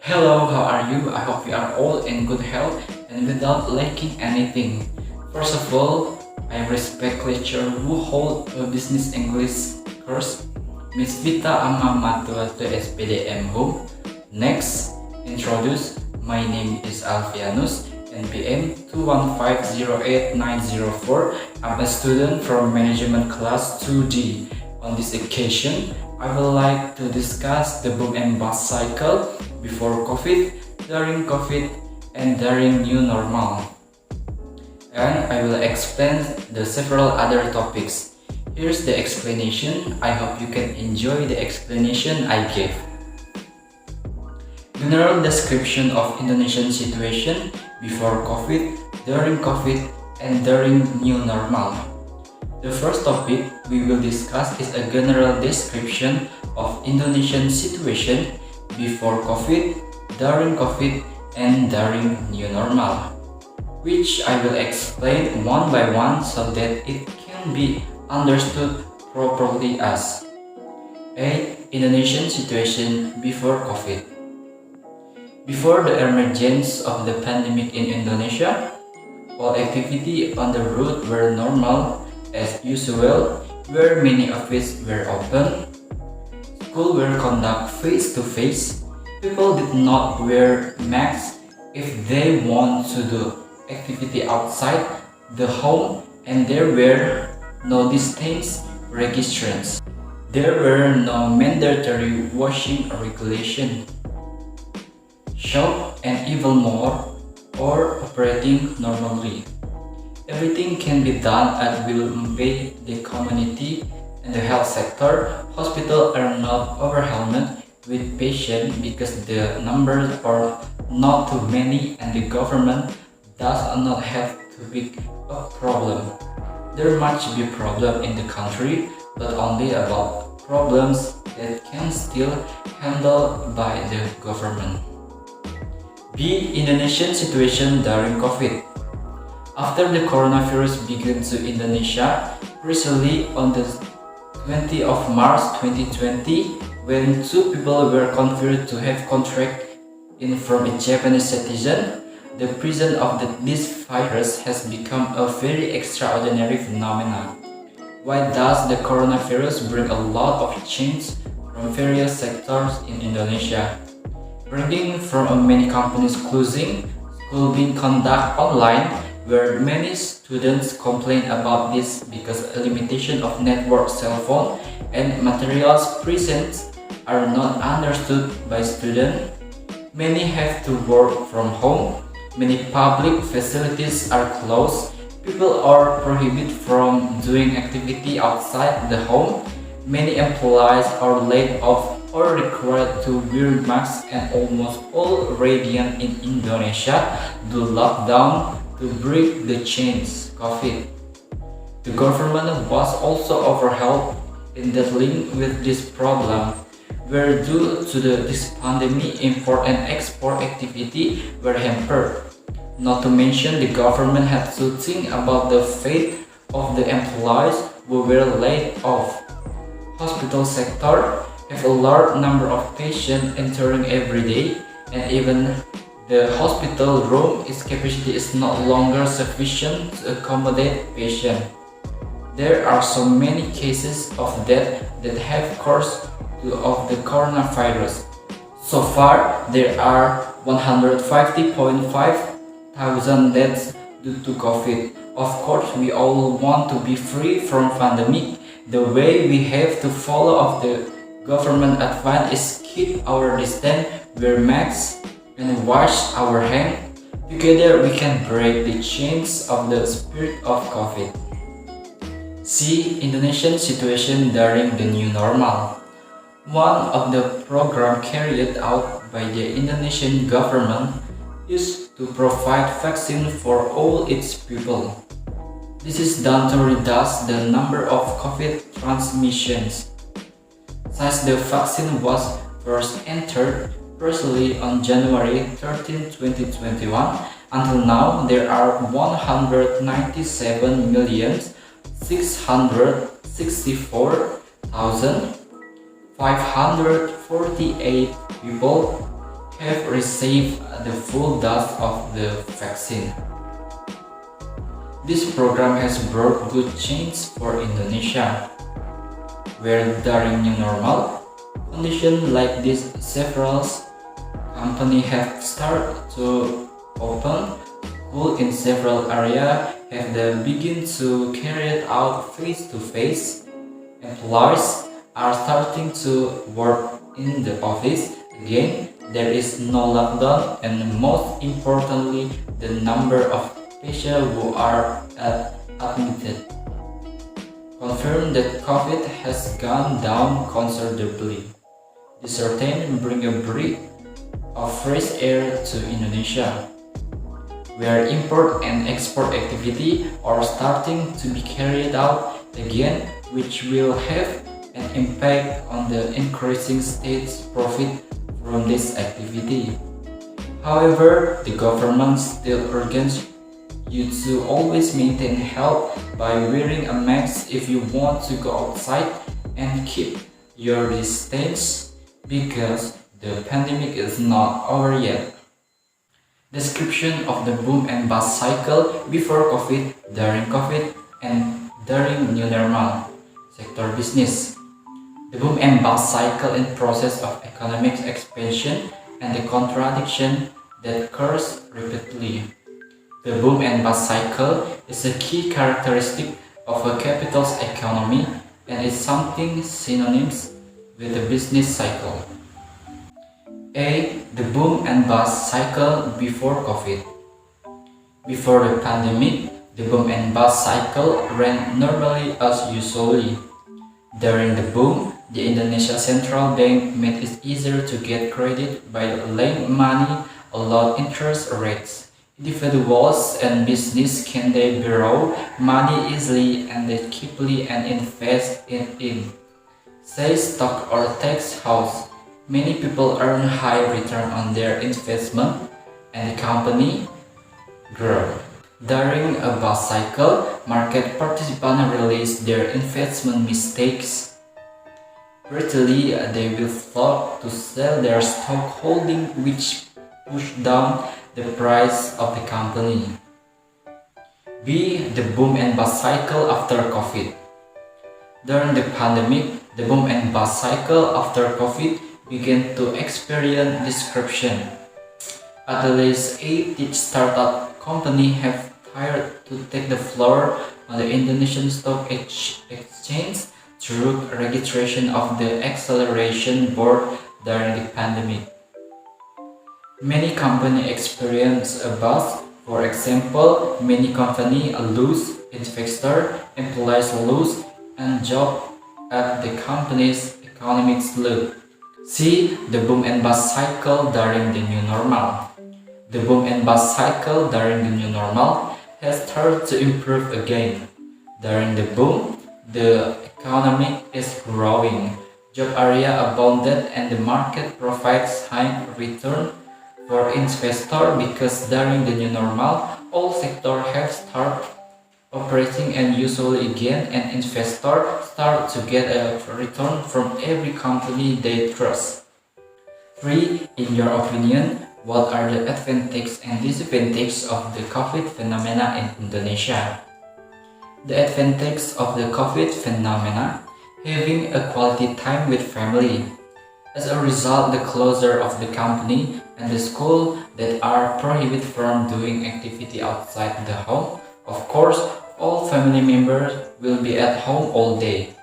Hello, how are you? I hope you are all in good health and without lacking anything. First of all, I respect lecturer who hold a business English course, Miss Vita Amma Matua to SPDM Home. Next, introduce. My name is Alfianus, NPM 215089004. I'm a student from Management Class 2D. On this occasion, I would like to discuss the boom and bust cycle before COVID, during COVID, and during new normal. And I will explain the several other topics. Here's the explanation. I hope you can enjoy the explanation I gave. General description of Indonesian situation before COVID, during COVID, and during new normal. The first topic we will discuss is a general description of Indonesian situation before COVID, during COVID, and during new normal, which I will explain one by one so that it can be understood properly as A. Indonesian situation before COVID. Before the emergence of the pandemic in Indonesia, all activity on the road were normal as usual, where many offices were open, school were conducted face-to-face, people did not wear masks if they want to do activity outside the home, and there were no distance restrictions. There were no mandatory washing regulation. Shop and even more are operating normally. Everything can be done and will obey the community and the health sector. Hospitals are not overwhelmed with patients because the numbers are not too many and the government does not have too big a problem. There must be problem in the country, but only about problems that can still handled by the government. B. Indonesian situation during COVID. After the coronavirus began to Indonesia, recently on the 20th of March 2020, when two people were confirmed to have contract in from a Japanese citizen, the presence of this virus has become a very extraordinary phenomenon. Why does the coronavirus bring a lot of change from various sectors in Indonesia? Bringing from many companies closing, school being conducted online, where many students complain about this because a limitation of network, cell phone, and materials present are not understood by students. Many have to work from home. Many public facilities are closed. People are prohibited from doing activity outside the home. Many employees are laid off or required to wear masks, and almost all regions in Indonesia do lockdown to break the chains COVID. The government was also overwhelmed in dealing with this problem, where due to this pandemic, import and export activity were hampered. Not to mention the government had to think about the fate of the employees who were laid off. Hospital sector have a large number of patients entering every day, and even the hospital room capacity is no longer sufficient to accommodate patients. There are so many cases of death that have caused of the coronavirus. So far, there are 150.5 thousand deaths due to COVID. Of course, we all want to be free from pandemic. The way we have to follow of the government advice is keep our distance, wear masks, and wash our hands. Together we can break the chains of the spirit of COVID. C. Indonesian situation during the new normal. One of the programs carried out by the Indonesian government is to provide vaccine for all its people. This is done to reduce the number of COVID transmissions. Since the vaccine was first entered personally on January 13, 2021, until now there are 197,664,548 people have received the full dose of the vaccine. This program has brought good change for Indonesia, where during new normal conditions like this, several companies have started to open. Schools in several areas have begun to carry it out face-to-face. Employees are starting to work in the office again. There is no lockdown, and most importantly, the number of patients who are admitted confirm that COVID has gone down considerably. This certainly brings a breath of fresh air to Indonesia, where import and export activity are starting to be carried out again, which will have an impact on the increasing state's profit from this activity. However, the government still urges you to always maintain health by wearing a mask if you want to go outside and keep your distance because the pandemic is not over yet. Description of the boom and bust cycle before COVID, during COVID, and during new normal. Sector business. The boom and bust cycle in process of economic expansion and the contradiction that occurs repeatedly. The boom and bust cycle is a key characteristic of a capital's economy and is something synonymous with the business cycle. A. The boom and bust cycle before COVID. Before the pandemic, the boom and bust cycle ran normally as usually. During the boom, the Indonesia Central Bank made it easier to get credit by lending money at low interest rates. Individuals and business can they borrow money easily and cheaply and invest in it. Say stock or tax house. Many people earn high return on their investment and the company grow. During a bust cycle, market participants release their investment mistakes. Prettily, they will flock to sell their stock holding, which push down the price of the company. B. The boom and bust cycle after COVID. During the pandemic, the boom and bust cycle after COVID began to experience disruption. At least 8 startup companies have tried to take the floor on the Indonesian Stock Exchange through registration of the Acceleration Board during the pandemic. Many companies experience a bust. For example, many companies lose investors, employees lose, and jobs at the company's economic slope. C. The boom and bust cycle during the new normal. The boom and bust cycle during the new normal has started to improve again. During the boom, the economy is growing, job area abundant, and the market provides high return for investors because during the new normal, all sectors have started operating and usually again, and investors start to get a return from every company they trust. 3. In your opinion, what are the advantages and disadvantages of the COVID phenomena in Indonesia? The advantages of the COVID phenomena: having a quality time with family. As a result, the closure of the company and the school that are prohibited from doing activity outside the home. Of course, all family members will be at home all day.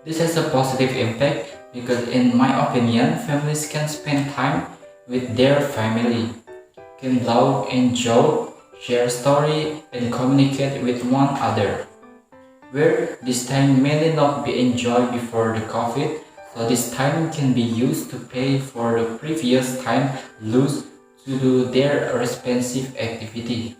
This has a positive impact because in my opinion, families can spend time with their family, can laugh and joke, share story and communicate with one another. Where this time may not be enjoyed before the COVID, so this time can be used to pay for the previous time lost to do their respective activity.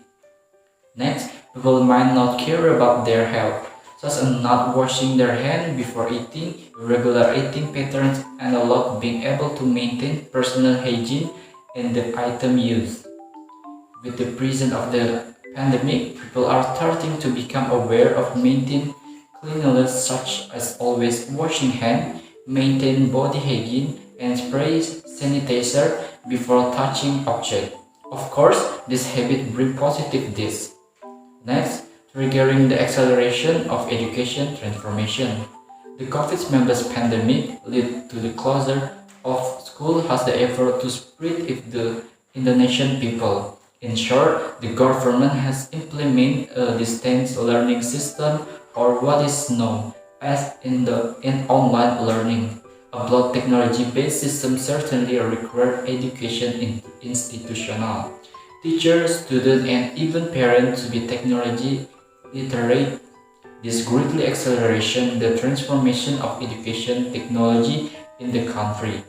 Next, people might not care about their health, such as not washing their hands before eating, irregular eating patterns, and a lot being able to maintain personal hygiene in the item used. With the presence of the pandemic, people are starting to become aware of maintaining cleanliness, such as always washing hands, maintain body hygiene, and spray sanitizer before touching object. Of course, this habit brings positive deeds. Next, triggering the acceleration of education transformation. The COVID-19 pandemic led to the closure of school as the effort to spread it the Indonesian people. In short, the government has implemented a distance learning system, or what is known as in online learning. A broad technology-based system certainly requires education institutional. Teachers, students, and even parents to be technology literate. This greatly acceleration the transformation of education technology in the country.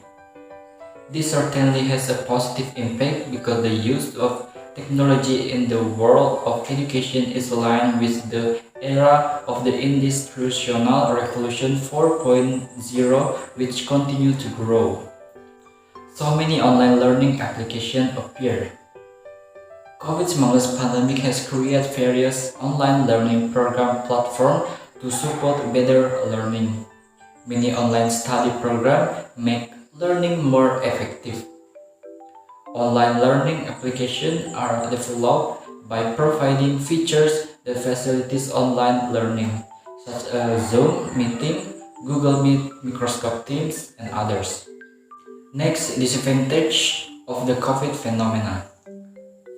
This certainly has a positive impact because the use of technology in the world of education is aligned with the era of the Industrial Revolution 4.0, which continue to grow. So many online learning applications appear. COVID-19 pandemic has created various online learning program platforms to support better learning. Many online study programs make learning more effective. Online learning applications are developed by providing features that facilitate online learning, such as Zoom Meeting, Google Meet, Microsoft Teams, and others. Next, disadvantage of the COVID phenomena.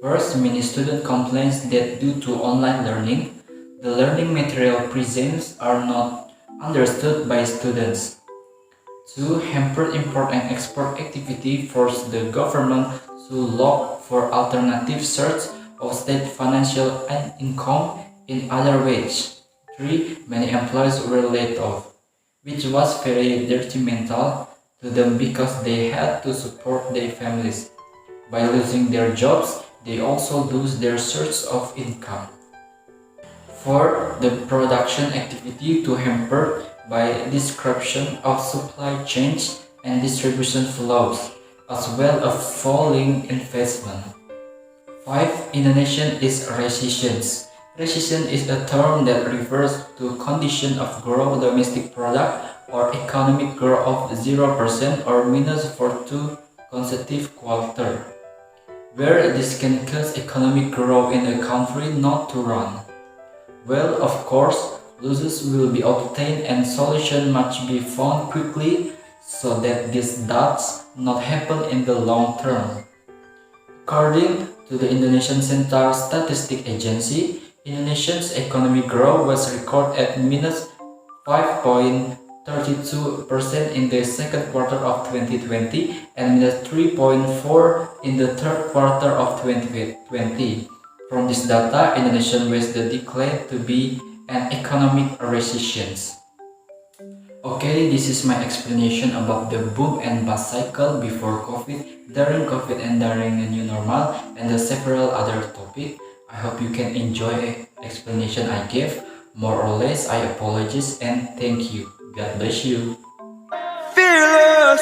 First, many students complain that due to online learning, the learning material presents are not understood by students. 2. Hampered import and export activity forced the government to look for alternative sources of state financial income in other ways. 3. Many employees were laid off, which was very detrimental to them because they had to support their families. By losing their jobs, they also lose their source of income. 4. The production activity to hampered by disruption of supply chains and distribution flows, as well as falling investment. 5. Indonesian is recession. Recession is a term that refers to condition of gross domestic product or economic growth of 0% or minus for 2 consecutive quarters, where this can cause economic growth in a country not to run. Well, of course, losses will be obtained and solution must be found quickly so that this does not happen in the long term. According to the Indonesian Central Statistic Agency, Indonesia's economic growth was recorded at minus 5.32% in the second quarter of 2020 and minus 3.4% in the third quarter of 2020. From this data, Indonesia was declared to be an economic recession. Okay, this is my explanation about the boom and bust cycle before COVID, during COVID and during the new normal, and the several other topics. I hope you can enjoy the explanation I gave. More or less, I apologize and thank you. God bless you. Fearless.